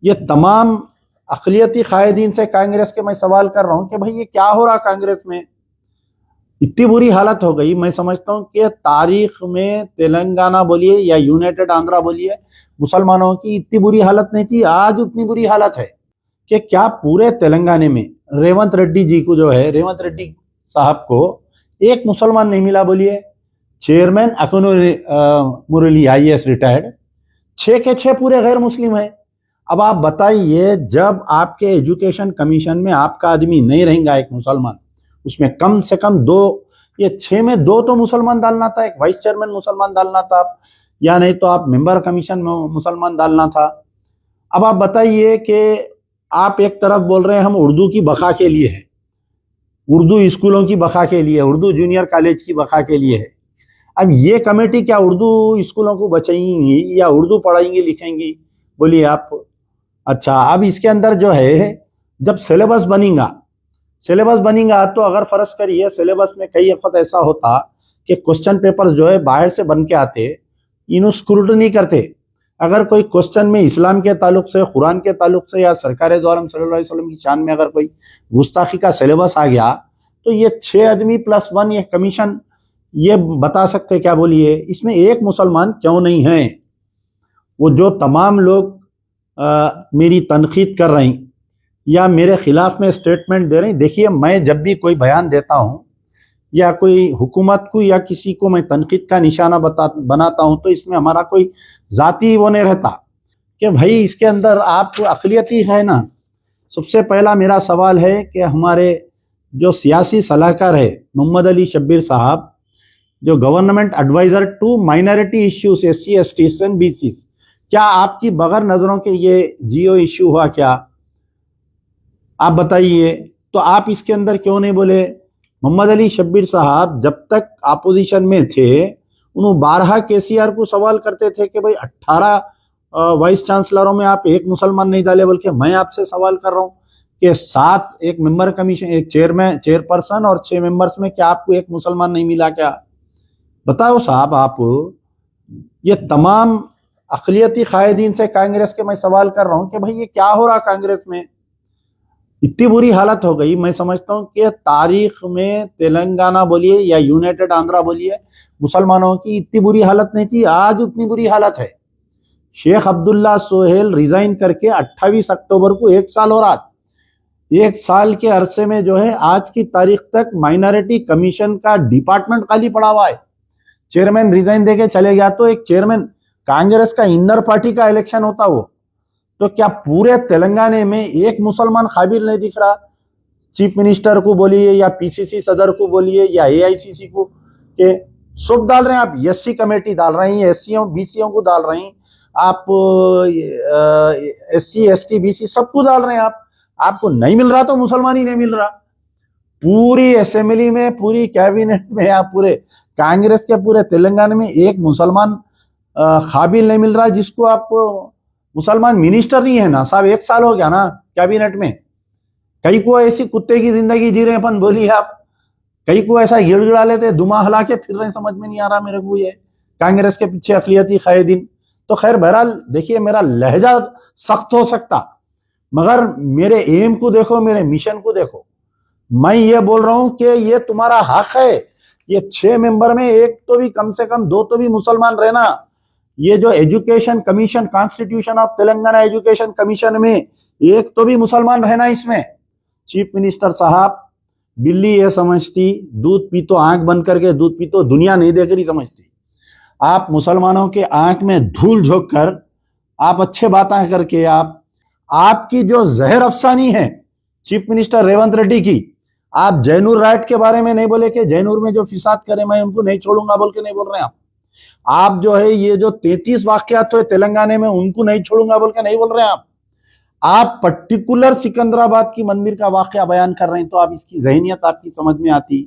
ये तमाम अक़लियती कायदीन से कांग्रेस के मैं सवाल कर रहा हूं कि भाई ये क्या हो रहा कांग्रेस में। इतनी बुरी हालत हो गई, मैं समझता हूं कि तारीख में तेलंगाना बोलिए या यूनाइटेड आंध्रा बोलिए, मुसलमानों की इतनी बुरी हालत नहीं थी। आज उतनी बुरी हालत है कि क्या पूरे तेलंगाना में रेवंत रेड्डी जी को, जो है रेवंत रेड्डी साहब को, एक मुसलमान नहीं मिला बोलिए। चेयरमैन अकुनु मुरली IAS रिटायर्ड, 6 के 6 पूरे गैर मुस्लिम है। अब आप बताइए, जब आपके एजुकेशन कमीशन में आपका आदमी नहीं रहेगा एक मुसलमान, उसमें कम से कम 2, ये 6 में 2 तो मुसलमान डालना था, एक वाइस चेयरमैन मुसलमान डालना था, या नहीं तो आप मेंबर कमीशन में मुसलमान डालना था। अब आप बताइए कि आप एक तरफ बोल रहे हैं हम उर्दू की बका के लिए है, उर्दू स्कूलों की बका के लिए, उर्दू जूनियर कॉलेज की बका के लिए है। अब ये कमेटी क्या उर्दू स्कूलों को बचाएंगी या उर्दू पढ़ाएंगी लिखेंगी, बोलिए आप। अच्छा, अब इसके अंदर जो है, जब सिलेबस बनेगा तो अगर फर्ज करिए सिलेबस में कई वक्त ऐसा होता कि क्वेश्चन पेपर्स जो है बाहर से बन के आते, इन्हों स्क्रूटनी करते। अगर कोई क्वेश्चन में इस्लाम के ताल्लुक से, कुरान के ताल्लुक से, या सरकार दो आलम सल्लल्लाहु अलैहि वसल्लम की शान में अगर कोई गुस्ताखी का सिलेबस आ गया, तो ये 6 आदमी प्लस 1 ये कमीशन ये बता सकते क्या बोलिए इसमें एक मुसलमान क्यों नहीं है। वो जो तमाम लोग मेरी तनकीद कर रहे हैं या मेरे खिलाफ में स्टेटमेंट दे रहे हैं, देखिए मैं जब भी कोई बयान देता हूं या कोई हुकूमत को या किसी को मैं तनकीद का निशाना बनाता हूं, तो इसमें हमारा कोई जाती वो नहीं रहता कि भाई इसके अंदर आप अक़लियती है ना। सबसे पहला मेरा सवाल है कि हमारे जो सियासी सलाहकार है मोहम्मद अली शब्बीर साहब, जो government adviser to minority issues SC STs and BCs, क्या आपकी बगैर नजरों के ये जियो इश्यू हुआ क्या? आप बताइए। तो आप इसके अंदर क्यों नहीं बोले? मोहम्मद अली शब्बीर साहब जब तक अपोजिशन में थे, उन्होंने 12 KCR को सवाल करते थे कि भाई 18 वाइस चांसलरों में आप एक मुसलमान नहीं डाले, बल्कि मैं आपसे सवाल कर रहा हूँ कि 7 एक मेंबर कमीशन, एक चेयरपर्सन और 6 मेंबर्स में क्या आपको एक मुसलमान नहीं मिला क्या? बताओ साहब आप। ये तमाम अक़लियती कायदीन से कांग्रेस के मैं सवाल कर रहा हूं कि भाई ये क्या हो रहा कांग्रेस में। इतनी बुरी हालत हो गई, मैं समझता हूं कि तारीख में तेलंगाना बोलिए या यूनाइटेड आंध्रा बोलिए, मुसलमानों की इतनी बुरी हालत नहीं थी। आज उतनी बुरी हालत है। शेख अब्दुल्ला सोहेल रिजाइन करके 28 अक्टूबर को 1 साल हो रहा। 1 साल के अरसे में जो है आज की तारीख तक माइनॉरिटी कमीशन का डिपार्टमेंट खाली पड़ा हुआ है। चेयरमैन रिजाइन देके चले गया, तो एक चेयरमैन कांग्रेस का इनर पार्टी का इलेक्शन होता हो, तो क्या पूरे तेलंगाना में एक मुसलमान काबिल नहीं दिख रहा? चीफ मिनिस्टर को बोलिए या PCC सदर को बोलिए या AICC को, के सब डाल रहे हैं आप। SC कमेटी डाल रहे हैं, SCओं BCओं को डाल रहे हैं आप, SC ST BC सबको डाल रहे हैं आप। आपको नहीं मिल रहा तो मुसलमान ही नहीं मिल रहा। पूरी असेंबली में, पूरी कैबिनेट में, आप पूरे कांग्रेस के पूरे तेलंगाना में एक मुसलमान काबिल नहीं मिल रहा, जिसको आप मुसलमान मिनिस्टर नहीं है ना साहब। 1 साल हो गया ना कैबिनेट में। कई को ऐसी कुत्ते की जिंदगी जी रहे अपन, बोलिए आप। कई को ऐसा गिड़गिड़ा लेते, दुमा हला के फिर रहे, समझ में नहीं आ रहा मेरे को ये कांग्रेस के पीछे अक़लियती कायदीन। तो खैर बहरहाल देखिए, मेरा लहजा सख्त हो सकता, मगर मेरे एम को देखो, मेरे मिशन को देखो। मैं ये बोल रहा हूं कि ये तुम्हारा हक है, ये 6 मेंबर में एक तो भी, कम से कम 2 तो भी मुसलमान रहना। ये जो education commission, constitution of Telangana education commission में एक तो भी मुसलमान रहना इसमें। चीफ मिनिस्टर साहब, बिल्ली ये समझती दूध पी तो आंख बंद करके दूध पी तो दुनिया नहीं देख रही समझती। आप मुसलमानों के आंख में धूल झोंक कर, आप अच्छे बातें करके, आपकी जो जहर अफसानी है चीफ मिनिस्टर रेवंत रेड्डी की, आप जैनुर राइट के बारे में नहीं बोले कि जैनुर में जो फिसाद करे मैं उनको नहीं छोड़ूंगा बोल के नहीं बोल रहे हैं आप जो है ये जो 33 वाकयात हुए तेलंगाना में उनको नहीं छोड़ूंगा बोल के नहीं बोल रहे हैं आप पर्टिकुलर सिकंदराबाद की मंदिर का वाकया बयान कर रहे हैं। तो आप इसकी जहनियत आपकी समझ में आती।